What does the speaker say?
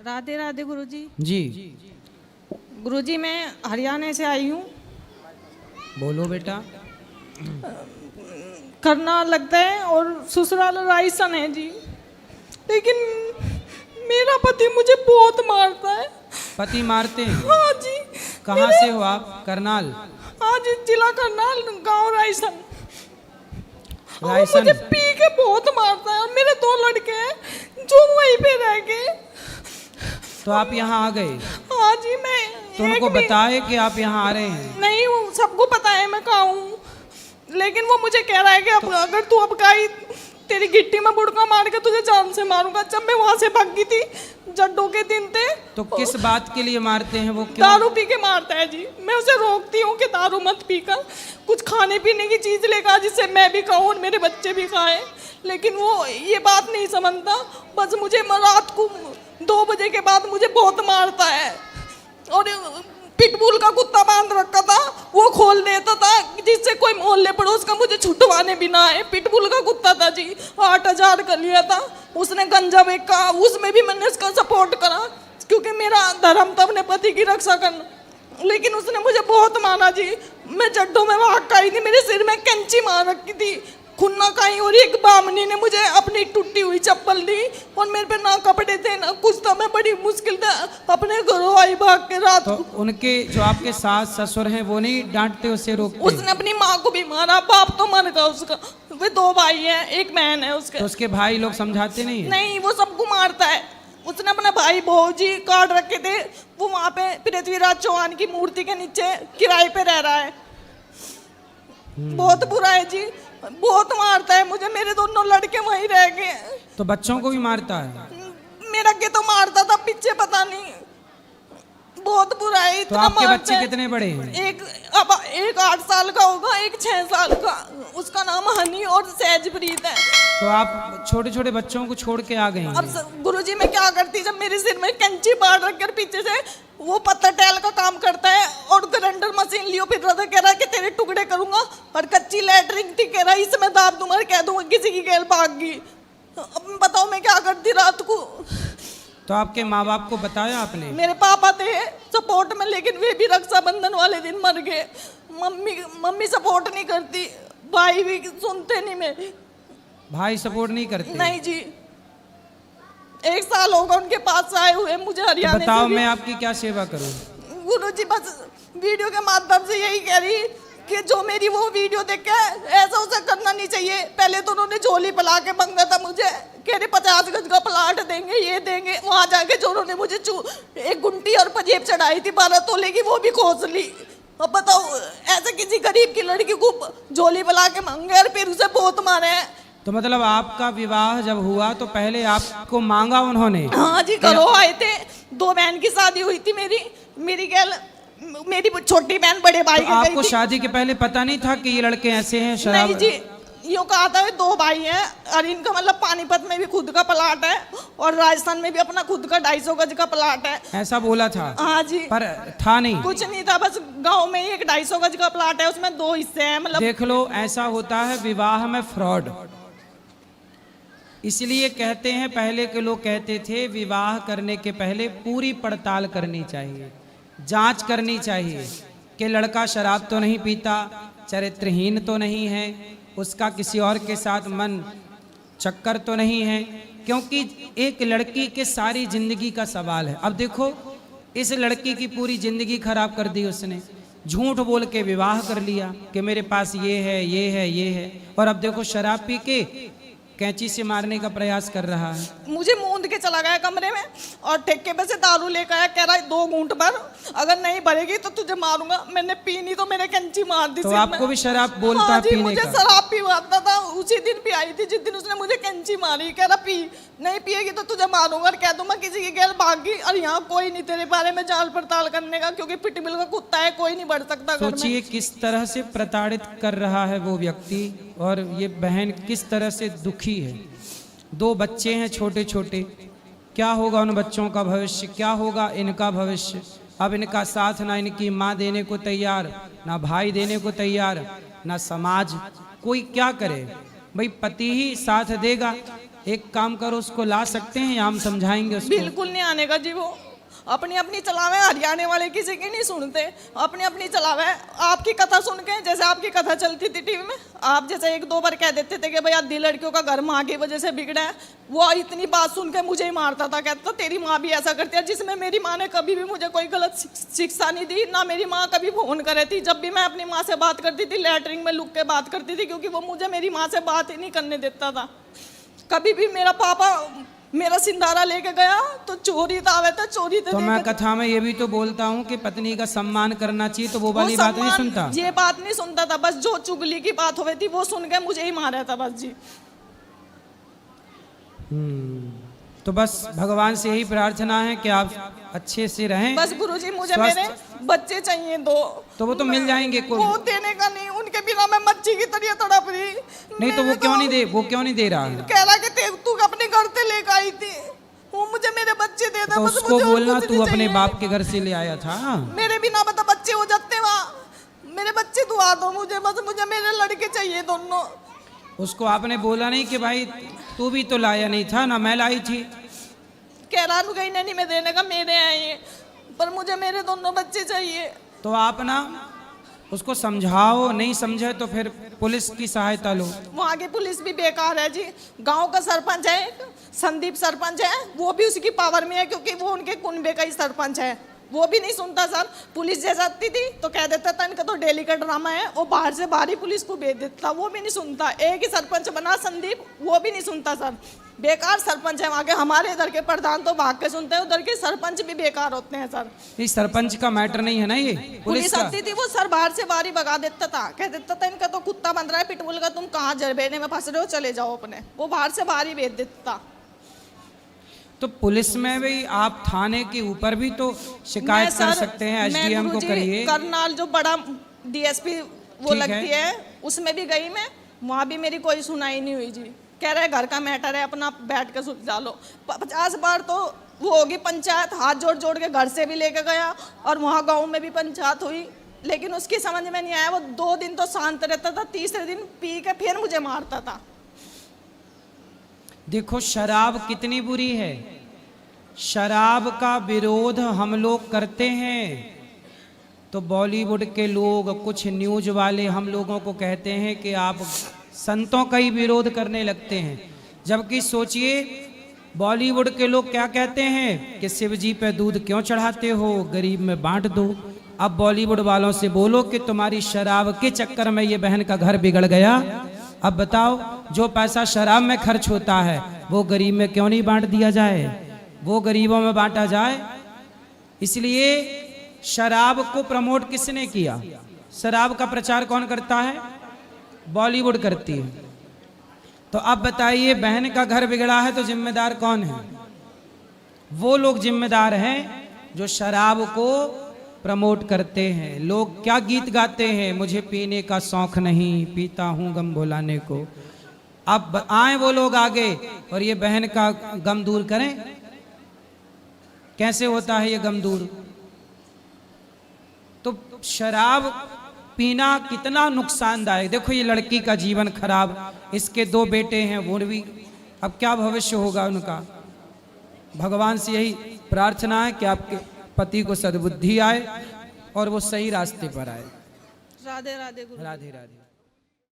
राधे राधे गुरुजी। जी गुरुजी मैं हरियाणा से आई हूँ। बोलो बेटा। करनाल लगता है और ससुराल रायसन है जी। लेकिन मेरा पति मुझे बहुत मारता है। पति मारते हैं? हाँ जी। कहाँ से हो आप? करनाल? हाँ जी, जिला करनाल, गांव रायसन। और रायसन? मुझे पी के बहुत मारता है। और मेरे 2 लड़के हैं जो वहीं पे रह गए। तो आप यहाँ आ गए? हाँ जी। मैं तो उनको बताए कि आप यहाँ आ रहे हैं? नहीं, वो सबको पता है मैं कहाँ हूँ। लेकिन वो मुझे कह रहा है कि अब अगर तू अब गई, तेरी गिट्टी में बुड़का मार के तुझे जान से मारूंगा। जब मैं वहां से भागी थी, जड्डों के दिन थे। तो किस बात के लिए मारते हैं वो? क्यों? दारू पी के मारता है जी। मैं उसे रोकती हूँ कि दारू मत पीकर कुछ खाने पीने की चीज लेकर जिससे मैं भी खाऊं और मेरे बच्चे भी खाएं। लेकिन वो ये बात नहीं समझता। बस मुझे रात को 2 बजे के बाद मुझे बहुत मारता है। और पिटबुल का कुत्ता बांध रखा था, वो खोल देता था जिससे कोई मोहल्ले पड़ोस का मुझे छुटवाने भी ना आए। पिटबुल का कुत्ता था जी, 8,000 का लिया था उसने। गंजा बेचा, उसमें भी मैंने उसका सपोर्ट करा क्योंकि मेरा धर्म था अपने पति की रक्षा करना। लेकिन उसने मुझे बहुत मारा जी। मैं जड्डों में भाग आई थी, मेरे सिर में कैंची मार रखी थी, खुन्ना खाई। और एक बामनी ने मुझे अपनी टूटी हुई चप्पल दी और मेरे पे ना कपड़े थे ना कुछ था। मैं बड़ी मुश्किल से अपने घरों आई भाग के रात तो को। उनके जो आपके सास ससुर हैं वो नहीं डांटते, उसे रोकते? उसने अपनी माँ को भी मारा, बाप तो मर गया उसका। वे 2 भाई हैं, एक बहन है उसके। तो उसके भाई लोग समझाते नहीं है? नहीं, वो सबको मारता है। उसने अपना भाई भौजी काट रखे थे। वो वहाँ पे पृथ्वीराज चौहान की मूर्ति के नीचे किराए पे रह रहा है। बहुत बुरा है जी, बहुत मारता है मुझे। मेरे दोनों लड़के वहीं रह गए। तो बच्चों को भी मारता है? मेरा के तो मारता था, पीछे पता नहीं। बहुत बुरा है, तो इतना आपके मारता बच्चे है। कितने बड़े हैं? एक 8 साल का होगा, एक 6 साल का। उसका नाम हनी और सहजप्रीत है। तो आप छोटे छोटे बच्चों को छोड़ के आ गए हैं? अब गुरुजी मैं क्या करती, जब मेरे सिर में कैंची बाढ़ रखकर पीछे से वो पत्थर टैल का काम करता है और ग्राइंडर मशीन लियो फिर रहा था, कह रहा है कि तेरे टुकड़े करूंगा। और कच्ची लैटरिन थी, कह रहा है इसमें दाब दूंगा, कह दूंगा किसी की गैल भाग गई। अब बताओ मैं क्या करती रात को। तो आपके माँ बाप को बताया आपने? मेरे पापा थे सपोर्ट में, लेकिन वे भी रक्षाबंधन वाले दिन मर गए। मम्मी सपोर्ट नहीं करती, भाई भी सुनते नहीं मेरी। भाई सपोर्ट नहीं करते? नहीं जी, 1 साल होगा उनके पास आए हुए मुझे हरियाणा तो बताओ से भी। मैं आपकी क्या सेवा करूं? गुरुजी बस वीडियो के माध्यम से यही कह रही कि जो मेरी वो वीडियो देख के ऐसा उसे करना नहीं चाहिए। पहले तो उन्होंने झोली पिला के मांगा था मुझे, कह रहे 50 गज का प्लाट देंगे, ये देंगे। वहां जाके जो उन्होंने मुझे एक गुंटी और पंजेब चढ़ाई थी 12 तोले की, वो भी खोस ली। अब बताओ, ऐसे किसी गरीब की लड़की को झोली पिला के मांगे और फिर उसे बहुत मारे हैं। तो मतलब आपका विवाह जब हुआ तो पहले आपको मांगा उन्होंने? हाँ जी, घरों आए थे। 2 बहन की शादी हुई थी मेरी गैल, मेरी छोटी बहन बड़े भाई तो आपको शादी के पहले पता नहीं था कि ये लड़के ऐसे हैं? शराब? नहीं जी, यूँ कहा था 2 भाई हैं और इनका मतलब पानीपत में भी खुद का प्लाट है और राजस्थान में भी अपना खुद का 250 गज का प्लाट है। ऐसा बोला था? हाँ जी। पर था नहीं? कुछ नहीं था, बस गांव में ही एक 250 गज का प्लाट है, उसमें 2 हिस्से हैं। मतलब देख लो, ऐसा होता है विवाह में फ्रॉड। इसलिए कहते हैं, पहले के लोग कहते थे विवाह करने के पहले पूरी पड़ताल करनी चाहिए, जांच करनी चाहिए कि लड़का शराब तो नहीं पीता, चरित्रहीन तो नहीं है, उसका किसी और के साथ मन चक्कर तो नहीं है। क्योंकि एक लड़की के सारी जिंदगी का सवाल है। अब देखो, इस लड़की की पूरी जिंदगी खराब कर दी उसने। झूठ बोल के विवाह कर लिया कि मेरे पास ये है, ये है, ये है। और अब देखो शराब पी के कैंची से मारने का प्रयास कर रहा है। मुझे मूंद के चला गया कमरे में और ठेके पे से दारू लेकर आया, कह रहा है 2 घूंट भर, अगर नहीं भरेगी तो तुझे मारूंगा। मैंने पी नहीं तो मेरे कैंची मार दी। तो आपको भी शराब बोलता? हाँ जी, पीने मुझे का? शराब पीवाता था। उसी दिन भी आई थी जिस दिन उसने मुझे कैंची मारी, कह रहा पी, नहीं पिएगी तो तुझे मारूंगा और कह दूंगा किसी की गैल भागी। और यहाँ कोई नहीं तेरे बारे में जांच पड़ताल करने का, क्योंकि पिटबिल का कुत्ता है, कोई नहीं बढ़ सकता घर में। सोचिए किस तरह से प्रताड़ित कर रहा है वो व्यक्ति, और ये बहन किस तरह से दुखी है। 2 बच्चे हैं छोटे छोटे, क्या होगा उन बच्चों का भविष्य, क्या होगा इनका भविष्य। अब इनका साथ ना इनकी माँ देने को तैयार, ना भाई देने को तैयार, ना समाज, कोई क्या करे भाई। पति ही साथ देगा एक काम करो, उसको ला सकते हैं या हम समझाएंगे उसको? बिल्कुल नहीं आने का जी, वो अपनी अपनी चलावे, हरियाणा वाले किसी की नहीं सुनते, अपनी अपनी चलावे। आपकी कथा सुन के, जैसे आपकी कथा चलती थी टीवी में, आप जैसे एक दो बार कह देते थे कि भाई आधी लड़कियों का घर माँ की वजह से बिगड़ा है, वो इतनी बात सुन के मुझे ही मारता था, कहता तेरी माँ भी ऐसा करती है, जिसमें मेरी माँ ने कभी भी मुझे कोई गलत शिक्षा नहीं दी, ना मेरी माँ कभी फोन करे थी। जब भी मैं अपनी माँ से बात करती थी, लैटरिन में लुक के बात करती थी, क्योंकि वो मुझे मेरी माँ से बात ही नहीं करने देता था। कभी भी मेरा पापा मेरा सिंधारा लेके गया तो चोरी था, चोरी तो मैं कथा में ये भी तो बोलता हूँ कि पत्नी का सम्मान करना चाहिए, तो वो वाली बात नहीं सुनता। ये बात नहीं सुनता था, बस जो चुगली की बात हो रही थी वो सुन के मुझे ही मारा था बस जी। तो बस भगवान से यही प्रार्थना है कि आप अच्छे से रहें। बस गुरुजी मुझे मेरे बच्चे चाहिए दो, तो वो तो मिल जाएंगे। वो देने का नहीं, उनके बिना मैं मच्छी की तरह तड़प रही। नहीं तो वो क्यों नहीं दे, वो क्यों नहीं दे रहा है? कह रहा कि तू अपने घर से लेकर आई थी, वो मुझे मेरे बच्चे दे दे। तो उसको बोलना तू अपने बाप के घर से ले आया था। मेरे बिना बता बच्चे हो जाते वहाँ, मेरे बच्चे दुआ दो मुझे, बस मुझे मेरे लड़के चाहिए दोनों। उसको आपने बोला नहीं कि भाई तू भी तो लाया नहीं था ना, मैं लाई थी? कह रहा कहीं नहीं मैं देने का, मेरे हैं ये, पर मुझे मेरे दोनों बच्चे चाहिए। तो आप ना उसको समझाओ, नहीं समझे तो फिर पुलिस की सहायता लो। वहाँ की पुलिस भी बेकार है जी। गांव का सरपंच है, संदीप सरपंच है, वो भी उसकी पावर में है, क्योंकि वो उनके कुनबे का ही सरपंच है, वो भी नहीं सुनता सर। पुलिस जैसे आती थी तो कह देता था इनका तो डेली का ड्रामा है, वो बाहर से बाहर ही पुलिस को भेज देता, वो भी नहीं सुनता। एक ही सरपंच बना संदीप, वो भी नहीं सुनता सर, बेकार सरपंच है वहाँ के। हमारे इधर के प्रधान तो भाग के सुनते हैं, उधर के सरपंच भी बेकार होते हैं सर। इस सरपंच का मैटर नहीं है ना ये, पुलिस आती थी वो सर बाहर से बाहर ही भगा देता था, कह देता था इनका तो कुत्ता बन रहा है पिटबुल का, तुम कहाँ जरबेने में फंस रहे हो, चले जाओ अपने। वो बाहर से बाहर ही भेज देता। तो पुलिस में भी आप थाने के ऊपर भी तो शिकायत कर सकते हैं, एसडीएम को करिए। करनाल जो बड़ा डीएसपी वो लगती है, उसमें भी गई मैं, वहाँ भी मेरी कोई सुनाई नहीं हुई जी। कह रहे घर का मैटर है, अपना बैठ के सुलझा लो। 50 बार तो वो होगी पंचायत, हाथ जोड़ जोड़ के घर से भी लेके गया, और वहाँ गाँव में भी पंचायत हुई, लेकिन उसकी समझ में नहीं आया। वो 2 दिन तो शांत रहता था, तीसरे दिन पी के फिर मुझे मारता था। देखो शराब कितनी बुरी है, शराब का विरोध हम लोग करते हैं तो बॉलीवुड के लोग, कुछ न्यूज वाले हम लोगों को कहते हैं कि आप संतों का ही विरोध करने लगते हैं। जबकि सोचिए बॉलीवुड के लोग क्या कहते हैं कि शिव जी पे दूध क्यों चढ़ाते हो, गरीब में बांट दो। अब बॉलीवुड वालों से बोलो कि तुम्हारी शराब के चक्कर में ये बहन का घर बिगड़ गया, अब बताओ जो पैसा शराब में खर्च होता है वो गरीब में क्यों नहीं बांट दिया जाए, वो गरीबों में बांटा जाए। इसलिए शराब को प्रमोट किसने किया? शराब का प्रचार कौन करता है? बॉलीवुड करती है। तो अब बताइए बहन का घर बिगड़ा है तो जिम्मेदार कौन है? वो लोग जिम्मेदार हैं जो शराब को प्रमोट करते हैं। लोग क्या गीत गाते हैं, मुझे पीने का शौक नहीं, पीता हूं गम भुलाने को। अब आए वो लोग आगे और ये बहन का गम दूर करें। कैसे होता है ये गम दूर? तो शराब पीना कितना नुकसानदायक। देखो ये लड़की का जीवन खराब, इसके 2 बेटे हैं, वो भी अब क्या भविष्य होगा उनका। भगवान से यही प्रार्थना है कि आपके पति को सद्बुद्धि आए और वो सही रास्ते पर आए। राधे राधे गुरु। राधे राधे।